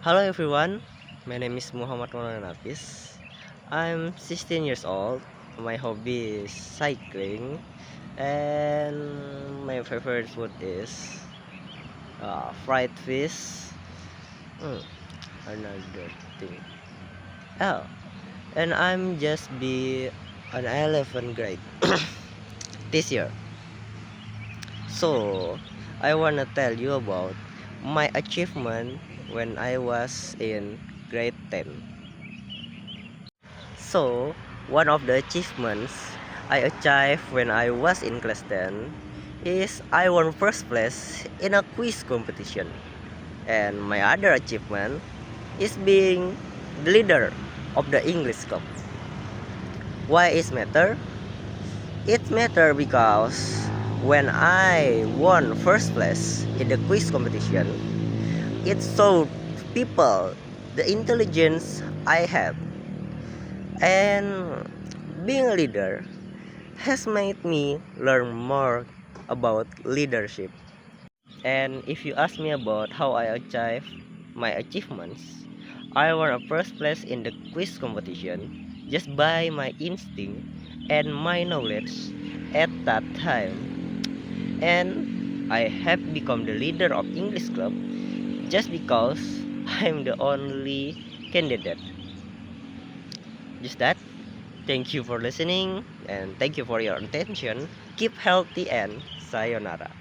Hello everyone, my name is Muhammad Maulana Nafis. I'm 16 years old. My hobby is cycling, and my favorite food is fried fish. Hmm, another thing. Oh, and I'm just be an 11th grade this year. So I wanna tell you about my achievement when I was in grade 10. So, one of the achievements I achieved when I was in class 10 is I won first place in a quiz competition. And my other achievement is being the leader of the English Club. Why is matter? It matter because when I won first place in the quiz competition, it showed people the intelligence I have. And being a leader has made me learn more about leadership. And if you ask me about how I achieve my achievements, I won a first place in the quiz competition just by my instinct and my knowledge at that time. And I have become the leader of English club just because I'm the only candidate. Just that. Thank you for listening and thank you for your attention. Keep healthy and sayonara.